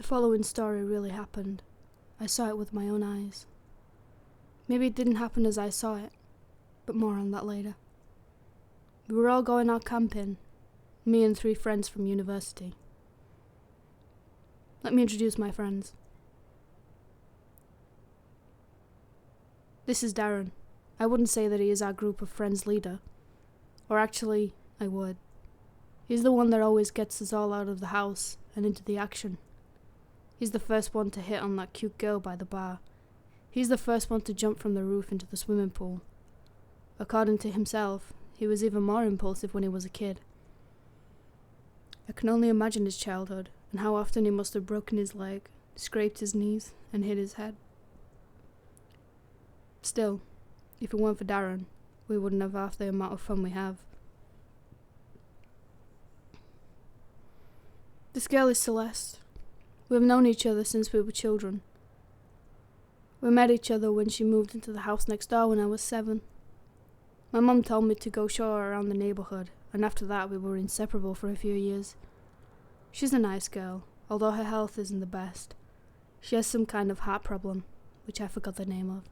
following story really happened. I saw it with my own eyes. Maybe it didn't happen as I saw it, but more on that later. We were all going out camping, me and 3 friends from university. Let me introduce my friends. This is Darren. I wouldn't say that he is our group of friends' leader. Or actually, I would. He's the one that always gets us all out of the house and into the action. He's the first one to hit on that cute girl by the bar. He's the first one to jump from the roof into the swimming pool. According to himself, he was even more impulsive when he was a kid. I can only imagine his childhood and how often he must have broken his leg, scraped his knees, and hit his head. Still, if it weren't for Darren, we wouldn't have half the amount of fun we have. This girl is Celeste. We've known each other since we were children. We met each other when she moved into the house next door when I was 7. My mum told me to go show her around the neighbourhood, and after that we were inseparable for a few years. She's a nice girl, although her health isn't the best. She has some kind of heart problem, which I forgot the name of.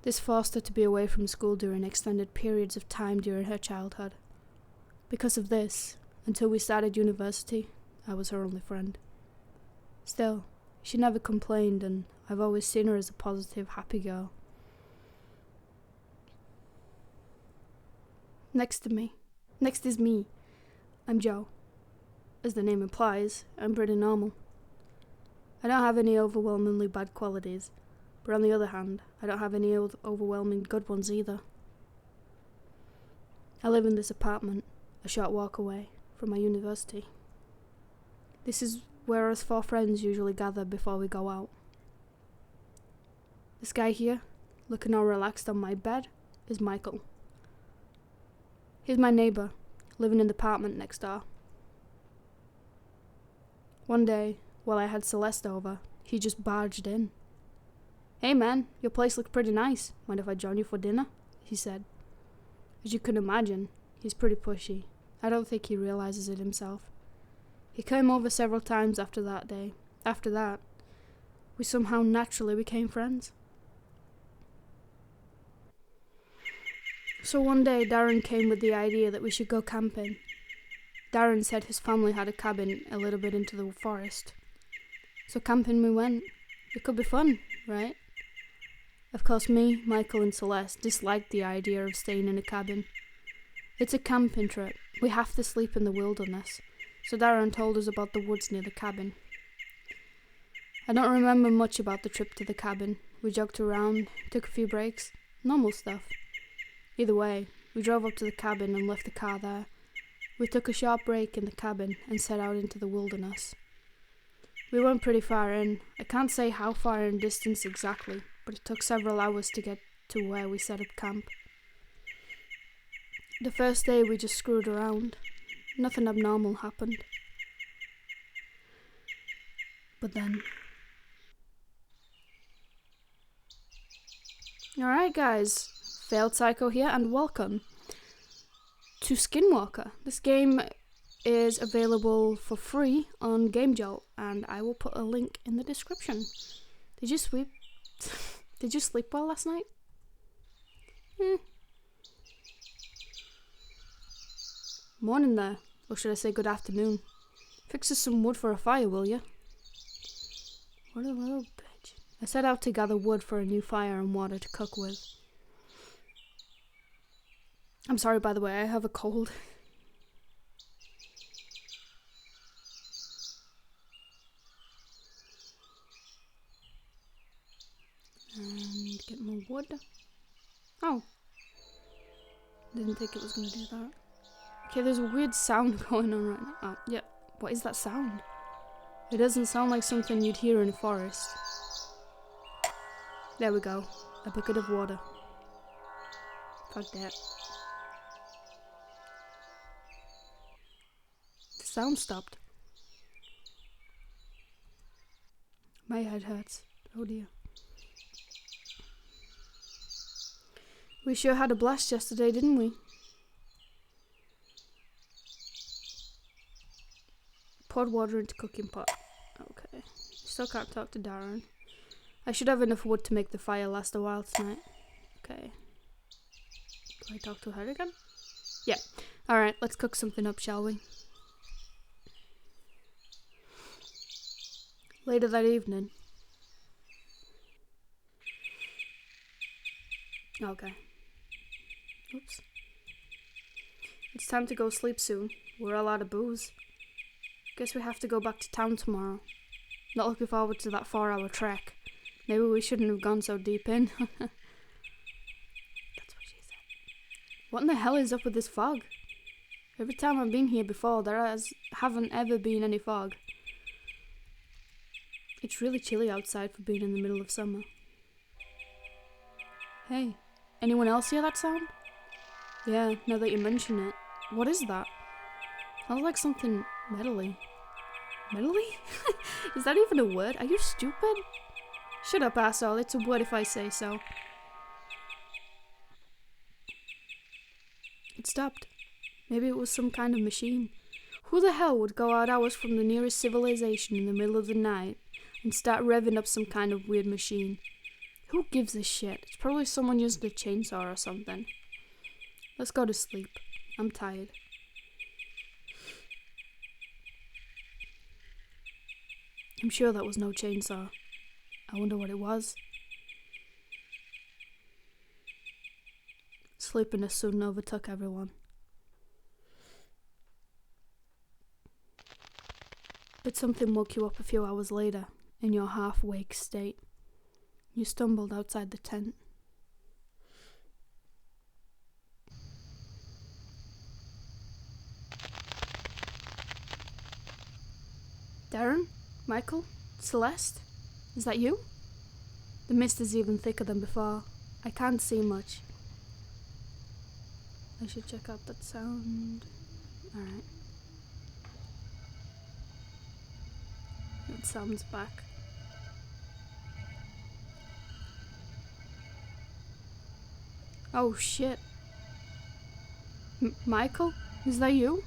This forced her to be away from school during extended periods of time during her childhood. Because of this, until we started university, I was her only friend. Still, she never complained, and I've always seen her as a positive, happy girl. Next is me. I'm Joe. As the name implies, I'm pretty normal. I don't have any overwhelmingly bad qualities, but on the other hand, I don't have any overwhelming good ones either. I live in this apartment, a short walk away from my university. This is where us 4 friends usually gather before we go out. This guy here, looking all relaxed on my bed, is Michael. He's my neighbour, living in the apartment next door. One day, while I had Celeste over, he just barged in. "Hey man, your place looks pretty nice. Mind if I join you for dinner?" he said. As you can imagine, he's pretty pushy. I don't think he realizes it himself. He came over several times after that day. After that, we somehow naturally became friends. So one day, Darren came with the idea that we should go camping. Darren said his family had a cabin a little bit into the forest. So camping we went. It could be fun, right? Of course, me, Michael and Celeste disliked the idea of staying in a cabin. It's a camping trip. We have to sleep in the wilderness. So Darren told us about the woods near the cabin. I don't remember much about the trip to the cabin. We jogged around, took a few breaks, normal stuff. Either way, we drove up to the cabin and left the car there. We took a short break in the cabin and set out into the wilderness. We went pretty far in. I can't say how far in distance exactly, but it took several hours to get to where we set up camp. The first day we just screwed around. Nothing abnormal happened. But then... Alright guys, Failed Psycho here and welcome to Skinwalker. This game is available for free on GameJolt and I will put a link in the description. Did you sleep well last night? Morning there, or should I say good afternoon. Fix us some wood for a fire, will you? What a little bitch. I set out to gather wood for a new fire and water to cook with. I'm sorry, by the way, I have a cold. And get more wood. Oh. Didn't think it was going to do that. Okay, there's a weird sound going on right now. Oh, yeah. What is that sound? It doesn't sound like something you'd hear in a forest. There we go. A bucket of water. Fuck that. The sound stopped. My head hurts. Oh dear. We sure had a blast yesterday, didn't we? Poured water into cooking pot. Okay. Still can't talk to Darren. I should have enough wood to make the fire last a while tonight. Okay. Do I talk to her again? Yeah. Alright, let's cook something up, shall we? Later that evening. Okay. Oops. It's time to go sleep soon. We're all out of booze. Guess we have to go back to town tomorrow. Not looking forward to that 4-hour trek. Maybe we shouldn't have gone so deep in. That's what she said. What in the hell is up with this fog? Every time I've been here before, haven't ever been any fog. It's really chilly outside for being in the middle of summer. Hey, anyone else hear that sound? Yeah, now that you mention it. What is that? Sounds like something metally. Metally? Is that even a word? Are you stupid? Shut up, asshole. It's a word if I say so. It stopped. Maybe it was some kind of machine. Who the hell would go out hours from the nearest civilization in the middle of the night and start revving up some kind of weird machine? Who gives a shit? It's probably someone using a chainsaw or something. Let's go to sleep. I'm tired. I'm sure that was no chainsaw. I wonder what it was. Sleepiness soon overtook everyone. But something woke you up a few hours later, in your half-wake state. You stumbled outside the tent. Darren? Michael? Celeste? Is that you? The mist is even thicker than before. I can't see much. I should check out that sound. Alright. That sound's back. Oh shit. Michael? Is that you?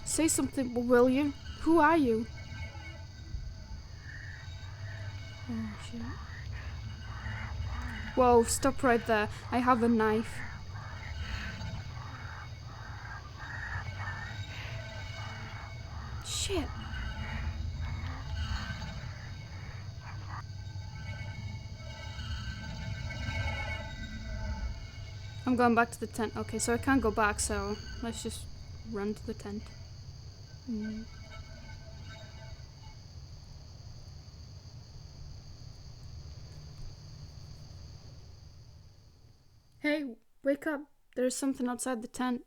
Say something, will you? Who are you? Oh shit. Whoa, stop right there. I have a knife. Shit. I'm going back to the tent. Okay, so I can't go back, so let's just run to the tent. Hey, wake up. There's something outside the tent.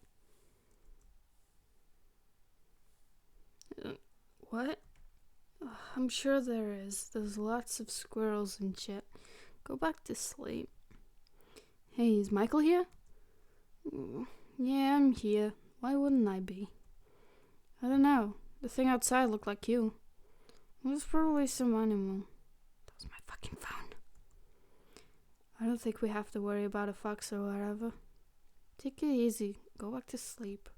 What? I'm sure there is. There's lots of squirrels and shit. Go back to sleep. Hey, is Michael here? Yeah, I'm here. Why wouldn't I be? I don't know. The thing outside looked like you. It was probably some animal. That was my fucking phone. I don't think we have to worry about a fox or whatever. Take it easy. Go back to sleep.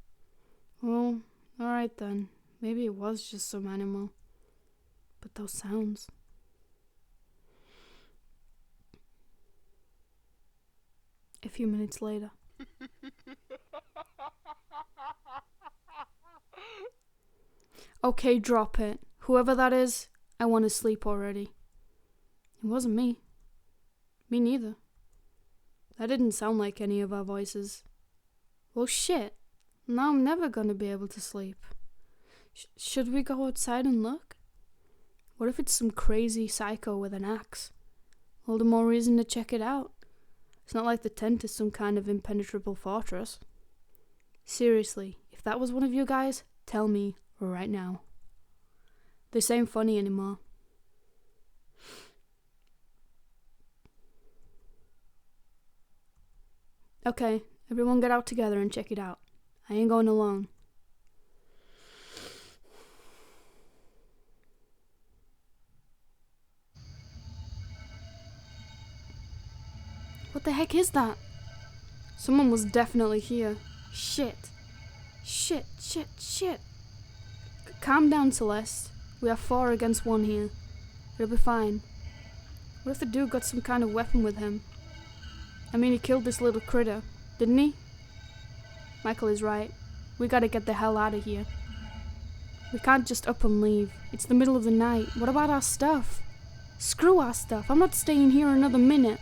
Well, alright then. Maybe it was just some animal. But those sounds. A few minutes later. Okay, drop it. Whoever that is, I want to sleep already. It wasn't me. Me neither. That didn't sound like any of our voices. Well, shit. Now I'm never gonna be able to sleep. Should we go outside and look? What if it's some crazy psycho with an axe? All the more reason to check it out. It's not like the tent is some kind of impenetrable fortress. Seriously, if that was one of you guys, tell me right now. This ain't funny anymore. Okay, everyone get out together and check it out. I ain't going alone. What the heck is that? Someone was definitely here. Shit. Shit. Calm down, Celeste. We are 4 against 1 here. It'll be fine. What if the dude got some kind of weapon with him? I mean, he killed this little critter, didn't he? Michael is right. We gotta get the hell out of here. We can't just up and leave. It's the middle of the night. What about our stuff? Screw our stuff. I'm not staying here another minute.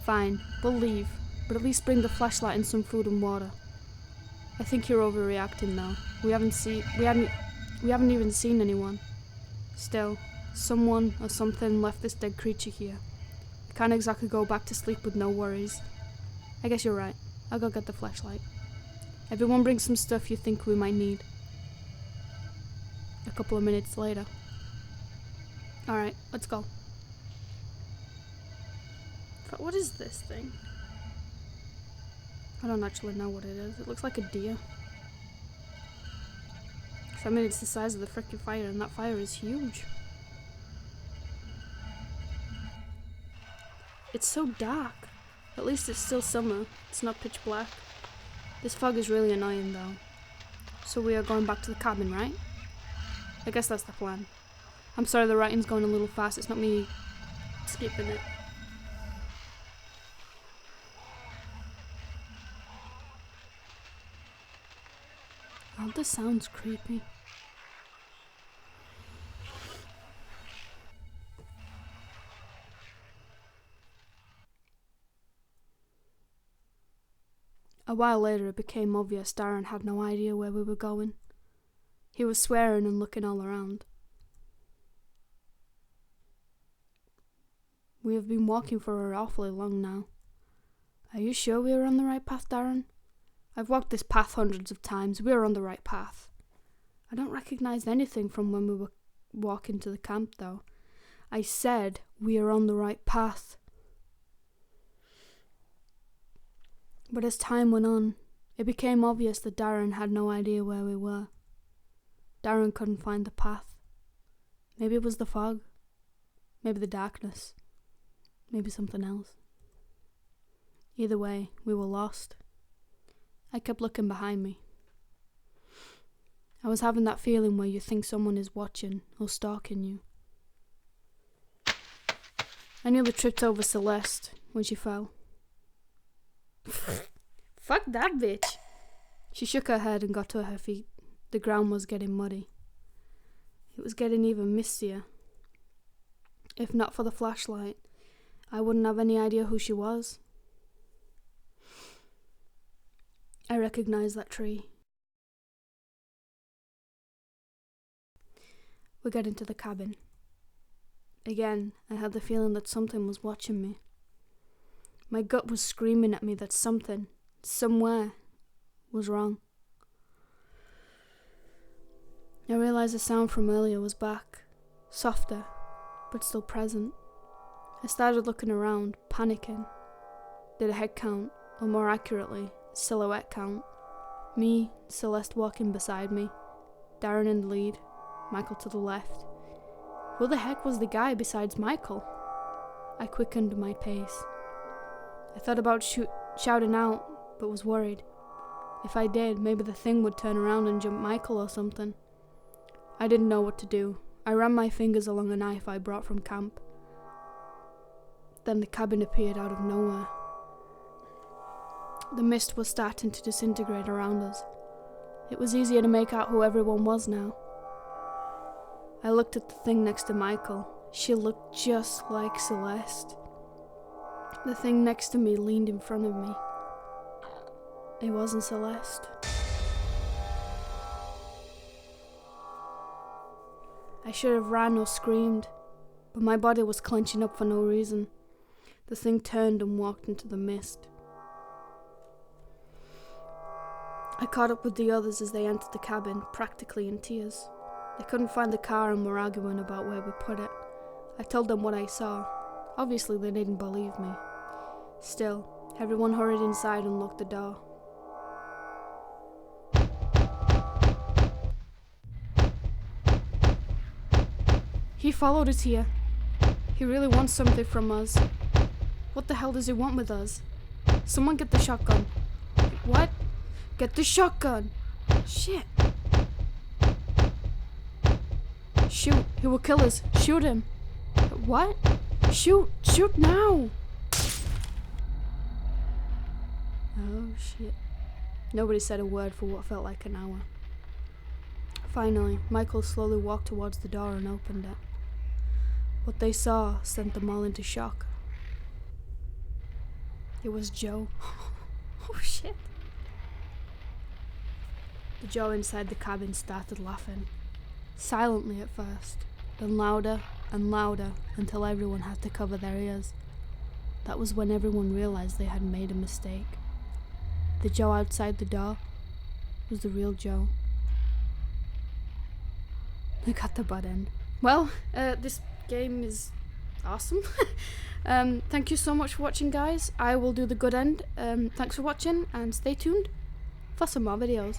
Fine, we'll leave. But at least bring the flashlight and some food and water. I think you're overreacting though. We haven't even seen anyone. Still, someone or something left this dead creature here. I can't exactly go back to sleep with no worries. I guess you're right. I'll go get the flashlight. Everyone bring some stuff you think we might need. A couple of minutes later. Alright, let's go. But what is this thing? I don't actually know what it is. It looks like a deer. I mean, it's the size of the frickin' fire, and that fire is huge. It's so dark. At least it's still summer. It's not pitch black. This fog is really annoying, though. So we are going back to the cabin, right? I guess that's the plan. I'm sorry the writing's going a little fast. It's not me skipping it. Oh, this sounds creepy. A while later it became obvious Darren had no idea where we were going. He was swearing and looking all around. We have been walking for awfully long now. Are you sure we are on the right path, Darren? I've walked this path hundreds of times. We are on the right path. I don't recognize anything from when we were walking to the camp, though. I said we are on the right path. But as time went on, it became obvious that Darren had no idea where we were. Darren couldn't find the path. Maybe it was the fog. Maybe the darkness. Maybe something else. Either way, we were lost. I kept looking behind me. I was having that feeling where you think someone is watching or stalking you. I nearly tripped over Celeste when she fell. Fuck that bitch. She shook her head and got to her feet. The ground was getting muddy. It was getting even mistier. If not for the flashlight, I wouldn't have any idea who she was. I recognized that tree. We got into the cabin. Again, I had the feeling that something was watching me. My gut was screaming at me that something, somewhere, was wrong. I realized the sound from earlier was back, softer, but still present. I started looking around, panicking. Did a head count, or more accurately, silhouette count. Me, Celeste walking beside me, Darren in the lead, Michael to the left. Who the heck was the guy besides Michael? I quickened my pace. I thought about shouting out, but was worried. If I did, maybe the thing would turn around and jump Michael or something. I didn't know what to do. I ran my fingers along a knife I brought from camp. Then the cabin appeared out of nowhere. The mist was starting to disintegrate around us. It was easier to make out who everyone was now. I looked at the thing next to Michael. She looked just like Celeste. The thing next to me leaned in front of me. It wasn't Celeste. I should have ran or screamed, but my body was clenching up for no reason. The thing turned and walked into the mist. I caught up with the others as they entered the cabin, practically in tears. They couldn't find the car and were arguing about where we put it. I told them what I saw. Obviously, they didn't believe me. Still, everyone hurried inside and locked the door. He followed us here. He really wants something from us. What the hell does he want with us? Someone get the shotgun. What? Get the shotgun! Shit. Shoot, he will kill us. Shoot him. What? Shoot now! Oh shit. Nobody said a word for what felt like an hour. Finally, Michael slowly walked towards the door and opened it. What they saw sent them all into shock. It was Joe. Oh shit. The Joe inside the cabin started laughing. Silently at first, then louder and louder until everyone had to cover their ears. That was when everyone realized they had made a mistake. The Joe outside the door was the real Joe. I got the butt end. Well, this game is awesome. Thank you so much for watching, guys. I will do the good end. Thanks for watching and stay tuned for some more videos.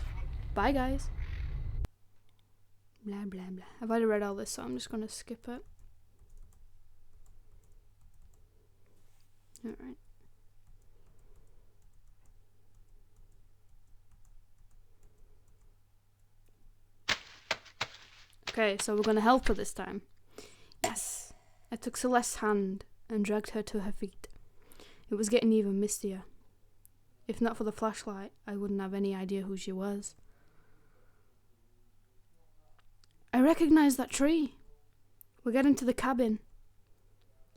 Bye, guys. Blah, blah, blah. I've already read all this, so I'm just going to skip it. Alright. Okay, so we're going to help her this time. Yes. I took Celeste's hand and dragged her to her feet. It was getting even mistier. If not for the flashlight, I wouldn't have any idea who she was. I recognized that tree. We're getting to the cabin.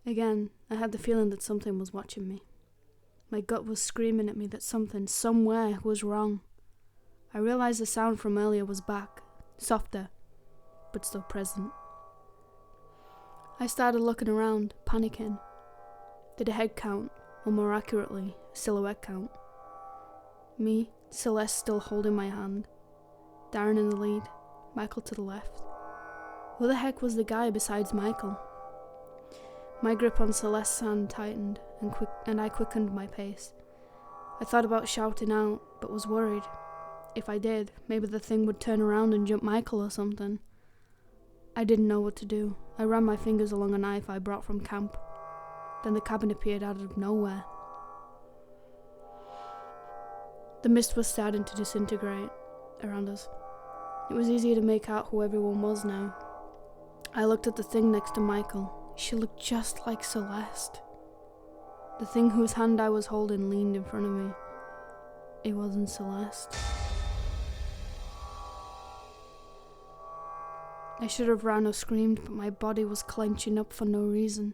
Again, I had the feeling that something was watching me. My gut was screaming at me that something, somewhere, was wrong. I realized the sound from earlier was back, softer, but still present. I started looking around, panicking. Did a head count, or more accurately, a silhouette count. Me, Celeste still holding my hand. Darren in the lead, Michael to the left. Who the heck was the guy besides Michael? My grip on Celeste's hand tightened, and I quickened my pace. I thought about shouting out, but was worried. If I did, maybe the thing would turn around and jump Michael or something. I didn't know what to do. I ran my fingers along a knife I brought from camp. Then the cabin appeared out of nowhere. The mist was starting to disintegrate around us. It was easier to make out who everyone was now. I looked at the thing next to Michael. She looked just like Celeste. The thing whose hand I was holding leaned in front of me. It wasn't Celeste. I should have ran or screamed, but my body was clenching up for no reason.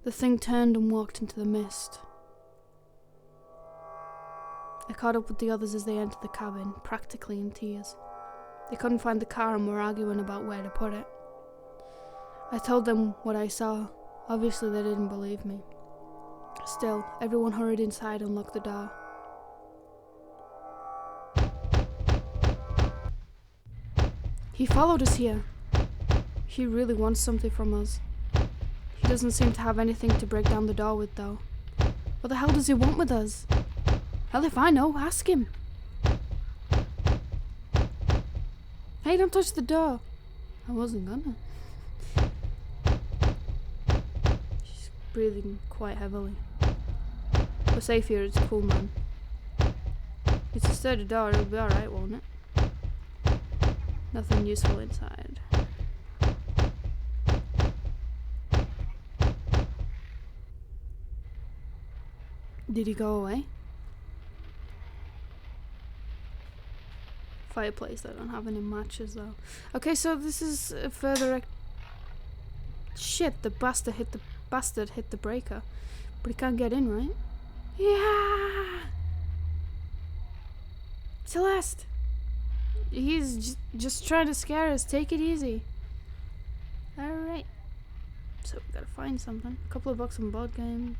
The thing turned and walked into the mist. I caught up with the others as they entered the cabin, practically in tears. They couldn't find the car and were arguing about where to put it. I told them what I saw. Obviously they didn't believe me. Still, everyone hurried inside and locked the door. He followed us here. He really wants something from us. He doesn't seem to have anything to break down the door with, though. What the hell does he want with us? Hell if I know, ask him. Hey, don't touch the door. I wasn't gonna. She's breathing quite heavily. We're safe here, it's cool, man. It's a sturdy door, it'll be alright, won't it? Nothing useful inside. Did he go away? Fireplace, I don't have any matches though. Okay, so this is a further... Shit, the bastard hit the breaker. But he can't get in, right? Yeah! Celeste! He's just trying to scare us. Take it easy. Alright. So we gotta find something. A couple of bucks on board game.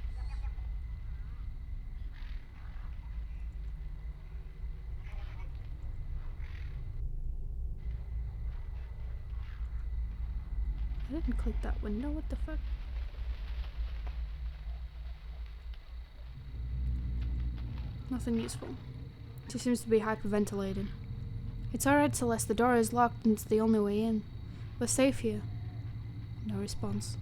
I didn't click that window. What the fuck? Nothing useful. She seems to be hyperventilating. It's alright, Celeste. The door is locked and it's the only way in. We're safe here. No response.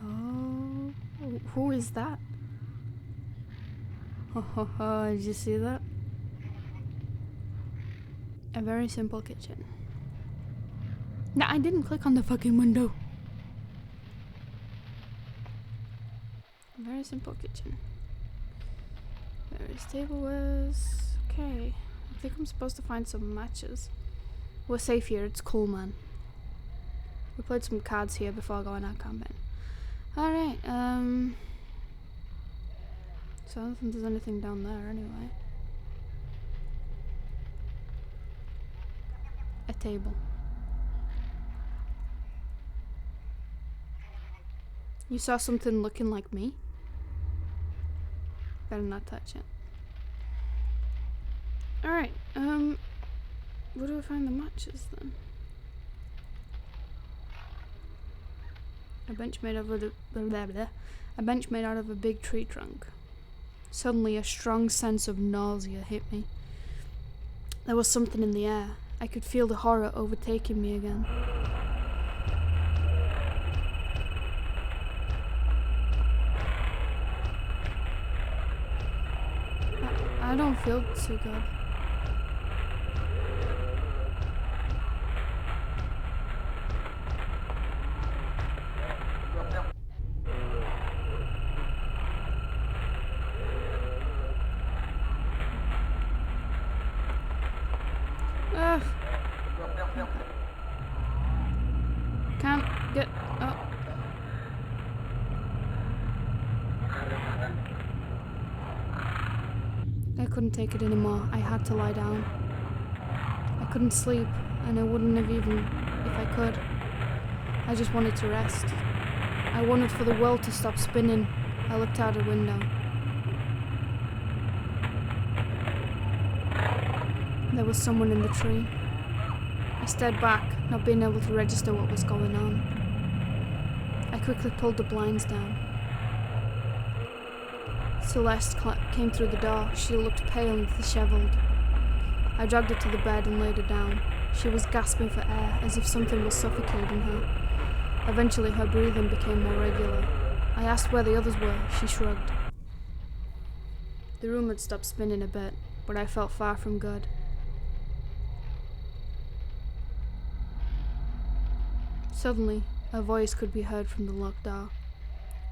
Oh, who is that? Did you see that? A very simple kitchen. No, I didn't click on the fucking window. A very simple kitchen. Various tableware. Okay. I think I'm supposed to find some matches. We're safe here, it's cool, man. We played some cards here before going out camping. Alright, so I don't think there's anything down there anyway. A table. You saw something looking like me? Better not touch it. Alright, where do I find the matches then? A bench made out of a bench made out of a big tree trunk. Suddenly a strong sense of nausea hit me. There was something in the air. I could feel the horror overtaking me again. I don't feel too good. Ugh. Can't get up. I couldn't take it anymore. I had to lie down. I couldn't sleep, and I wouldn't have even if I could. I just wanted to rest. I wanted for the world to stop spinning. I looked out a window. There was someone in the tree. I stared back, not being able to register what was going on. I quickly pulled the blinds down. Celeste came through the door. She looked pale and disheveled. I dragged her to the bed and laid her down. She was gasping for air, as if something was suffocating her. Eventually, her breathing became more regular. I asked where the others were. She shrugged. The room had stopped spinning a bit, but I felt far from good. Suddenly, a voice could be heard from the locked door.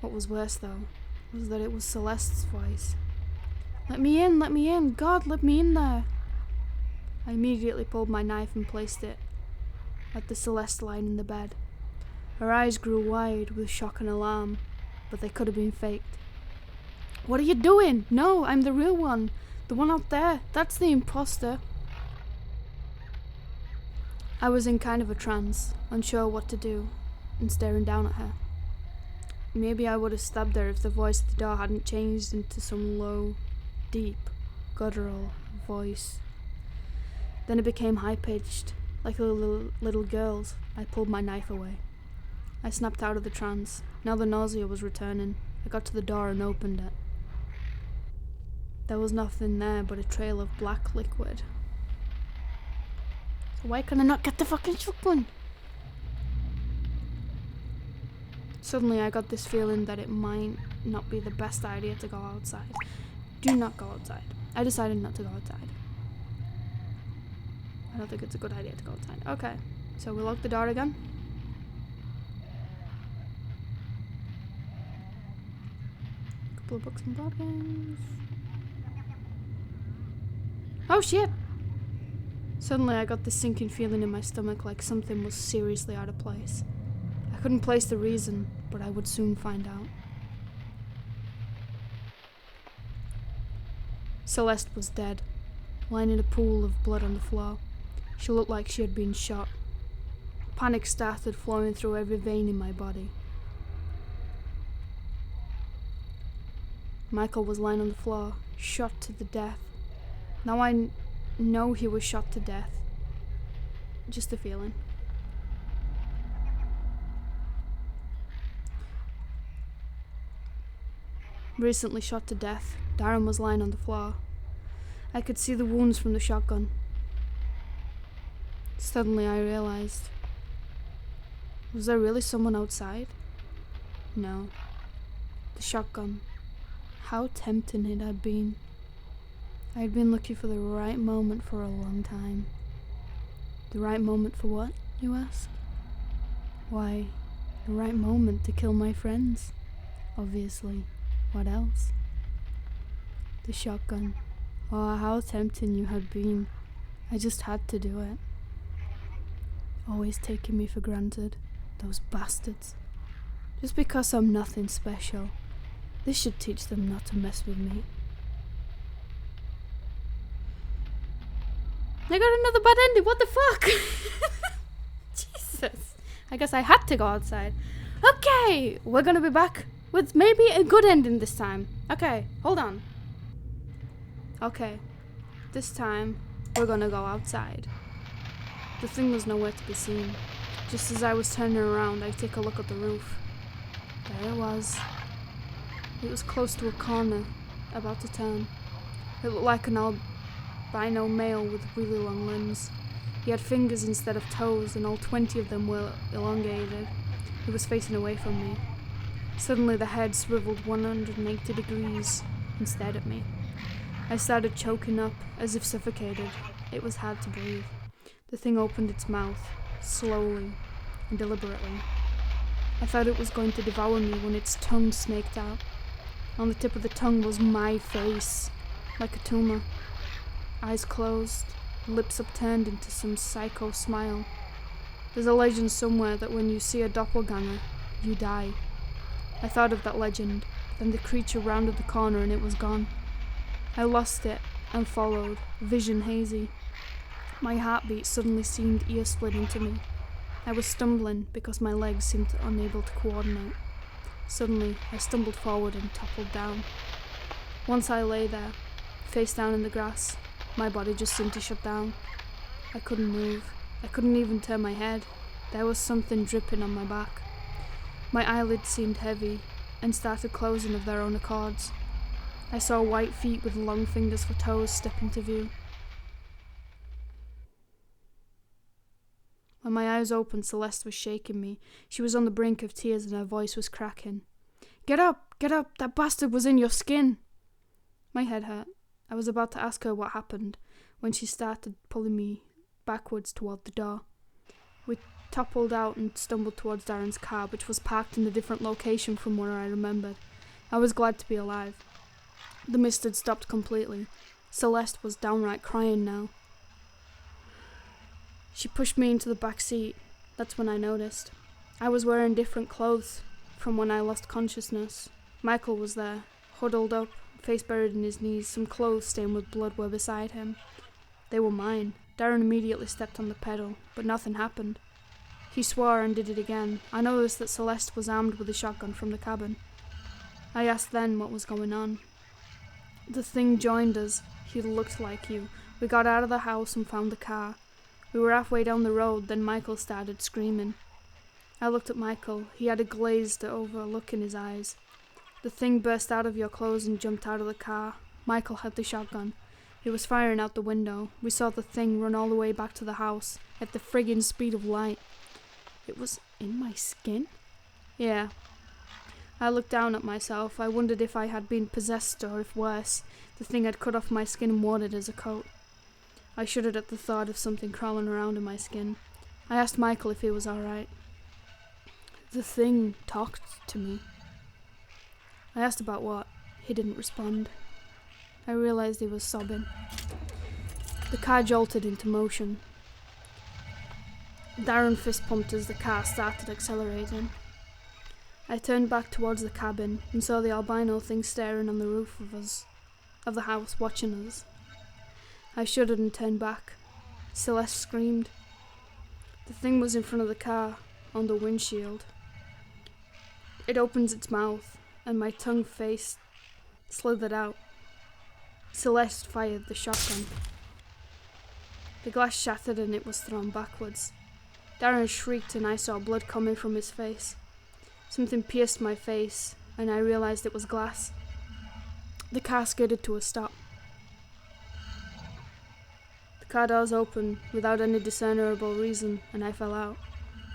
What was worse, though, was that it was Celeste's voice. Let me in, God, let me in there. I immediately pulled my knife and placed it at the Celeste lying in the bed. Her eyes grew wide with shock and alarm, but they could have been faked. What are you doing? No, I'm the real one. The one out there. That's the imposter. I was in kind of a trance, unsure what to do, and staring down at her. Maybe I would have stabbed her if the voice at the door hadn't changed into some low, deep, guttural voice. Then it became high-pitched, like a little girl's. I pulled my knife away. I snapped out of the trance. Now the nausea was returning. I got to the door and opened it. There was nothing there but a trail of black liquid. So why can I not get the fucking shotgun? Suddenly I got this feeling that it might not be the best idea to go outside. Do not go outside. I decided not to go outside. I don't think it's a good idea to go outside. Okay, so we lock the door again. Couple of books and board games. Oh shit! Suddenly I got this sinking feeling in my stomach like something was seriously out of place. I couldn't place the reason, but I would soon find out. Celeste was dead, lying in a pool of blood on the floor. She looked like she had been shot. Panic started flowing through every vein in my body. Michael was lying on the floor, shot to the death. Now I know he was shot to death. Just a feeling. Recently shot to death, Darren was lying on the floor. I could see the wounds from the shotgun. Suddenly I realized, was there really someone outside? No. The shotgun. How tempting it had been. I had been looking for the right moment for a long time. The right moment for what, you ask? Why, the right moment to kill my friends. Obviously. What else? The shotgun. Oh, how tempting you had been. I just had to do it. Always taking me for granted. Those bastards. Just because I'm nothing special. This should teach them not to mess with me. I got another bad ending, what the fuck? Jesus. I guess I had to go outside. Okay, we're gonna be back with maybe a good ending this time. Okay, hold on. Okay, this time we're gonna go outside. The thing was nowhere to be seen. Just as I was turning around, I take a look at the roof. There it was. It was close to a corner, about to turn. It looked like an albino male with really long limbs. He had fingers instead of toes, and all 20 of them were elongated. He was facing away from me. Suddenly the head swiveled 180 degrees and stared at me. I started choking up, as if suffocated. It was hard to breathe. The thing opened its mouth, slowly and deliberately. I thought it was going to devour me when its tongue snaked out. On the tip of the tongue was my face, like a tumor. Eyes closed, lips upturned into some psycho smile. There's a legend somewhere that when you see a doppelganger, you die. I thought of that legend, then the creature rounded the corner and it was gone. I lost it and followed, vision hazy. My heartbeat suddenly seemed ear-splitting to me. I was stumbling because my legs seemed unable to coordinate. Suddenly, I stumbled forward and toppled down. Once I lay there, face down in the grass, my body just seemed to shut down. I couldn't move. I couldn't even turn my head. There was something dripping on my back. My eyelids seemed heavy and started closing of their own accords. I saw white feet with long fingers for toes step into view. When my eyes opened, Celeste was shaking me. She was on the brink of tears and her voice was cracking. Get up! Get up! That bastard was in your skin! My head hurt. I was about to ask her what happened when she started pulling me backwards toward the door. We toppled out and stumbled towards Darren's car, which was parked in a different location from where I remembered. I was glad to be alive. The mist had stopped completely. Celeste was downright crying now. She pushed me into the back seat. That's when I noticed. I was wearing different clothes from when I lost consciousness. Michael was there, huddled up, face buried in his knees. Some clothes stained with blood were beside him. They were mine. Darren immediately stepped on the pedal, but nothing happened. He swore and did it again. I noticed that Celeste was armed with a shotgun from the cabin. I asked then what was going on. The thing joined us. He looked like you. We got out of the house and found the car. We were halfway down the road, then Michael started screaming. I looked at Michael. He had a glazed over look in his eyes. The thing burst out of your clothes and jumped out of the car. Michael had the shotgun. He was firing out the window. We saw the thing run all the way back to the house, at the friggin' speed of light. It was in my skin? Yeah. I looked down at myself. I wondered if I had been possessed or if worse, the thing had cut off my skin and worn it as a coat. I shuddered at the thought of something crawling around in my skin. I asked Michael if he was alright. The thing talked to me. I asked about what. He didn't respond. I realized he was sobbing. The car jolted into motion. Darren fist pumped as the car started accelerating. I turned back towards the cabin and saw the albino thing staring on the roof of the house, watching us. I shuddered and turned back. Celeste screamed. The thing was in front of the car, on the windshield. It opens its mouth, and my tongue face slithered out. Celeste fired the shotgun. The glass shattered and it was thrown backwards. Darren shrieked and I saw blood coming from his face. Something pierced my face, and I realized it was glass. The car skidded to a stop. The car doors opened without any discernible reason, and I fell out.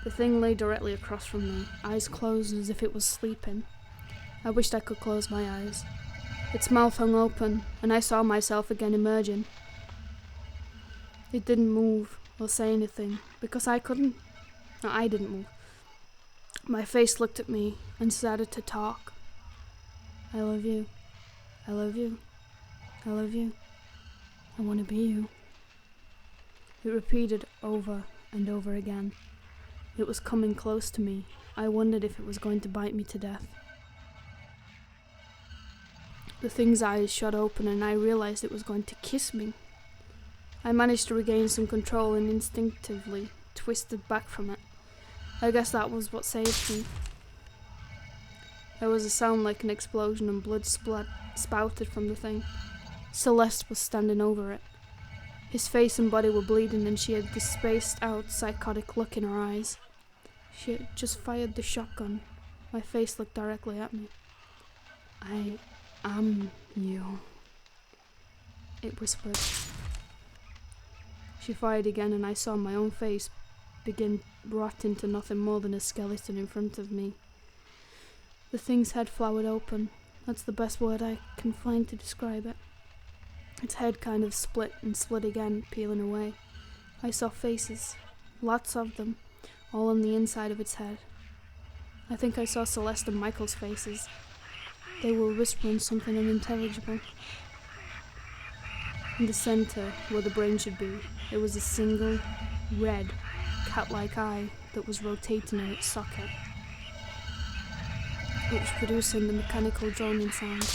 The thing lay directly across from me, eyes closed as if it was sleeping. I wished I could close my eyes. Its mouth hung open, and I saw myself again emerging. It didn't move or say anything, because I couldn't. No, I didn't move. My face looked at me and started to talk. I love you. I love you. I love you. I want to be you. It repeated over and over again. It was coming close to me. I wondered if it was going to bite me to death. The thing's eyes shot open and I realized it was going to kiss me. I managed to regain some control and instinctively twisted back from it. I guess that was what saved me. There was a sound like an explosion and blood spouted from the thing. Celeste was standing over it. His face and body were bleeding and she had this spaced out, psychotic look in her eyes. She had just fired the shotgun. My face looked directly at me. I am you, it whispered. She fired again and I saw my own face begin rot into nothing more than a skeleton in front of me. The thing's head flowered open. That's the best word I can find to describe it. Its head kind of split and split again, peeling away. I saw faces, lots of them, all on the inside of its head. I think I saw Celeste and Michael's faces. They were whispering something unintelligible. In the center, where the brain should be, there was a single, red, cat-like eye that was rotating in its socket. It was producing the mechanical droning sound.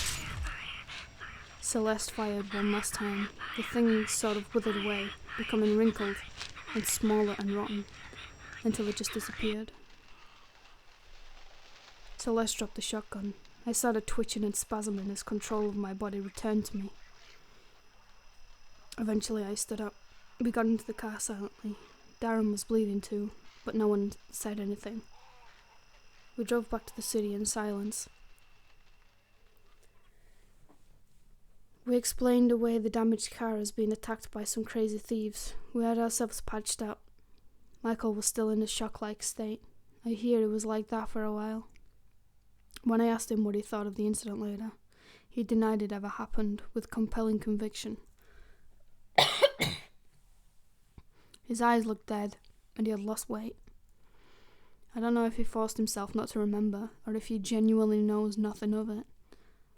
Celeste fired one last time. The thing sort of withered away, becoming wrinkled and smaller and rotten, until it just disappeared. Celeste dropped the shotgun. I started twitching and spasming as control of my body returned to me. Eventually I stood up. We got into the car silently. Darren was bleeding too, but no one said anything. We drove back to the city in silence. We explained away the damaged car as being attacked by some crazy thieves. We had ourselves patched up. Michael was still in a shock-like state. I hear he was like that for a while. When I asked him what he thought of the incident later, he denied it ever happened with compelling conviction. His eyes looked dead, and he had lost weight. I don't know if he forced himself not to remember, or if he genuinely knows nothing of it.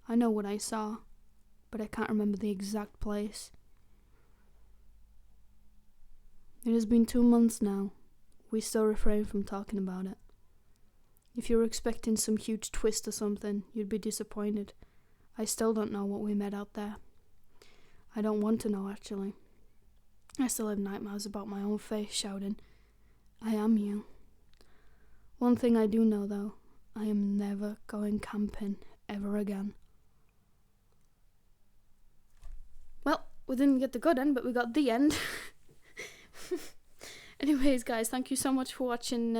I know what I saw, but I can't remember the exact place. It has been 2 months now. We still refrain from talking about it. If you were expecting some huge twist or something, you'd be disappointed. I still don't know what we met out there. I don't want to know, actually. I still have nightmares about my own face shouting, I am you. One thing I do know, though, I am never going camping ever again. Well, we didn't get the good end, but we got the end. Anyways, guys, thank you so much for watching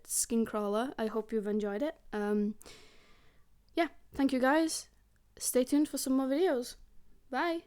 Skincrawler. I hope you've enjoyed it. Yeah, thank you, guys. Stay tuned for some more videos. Bye.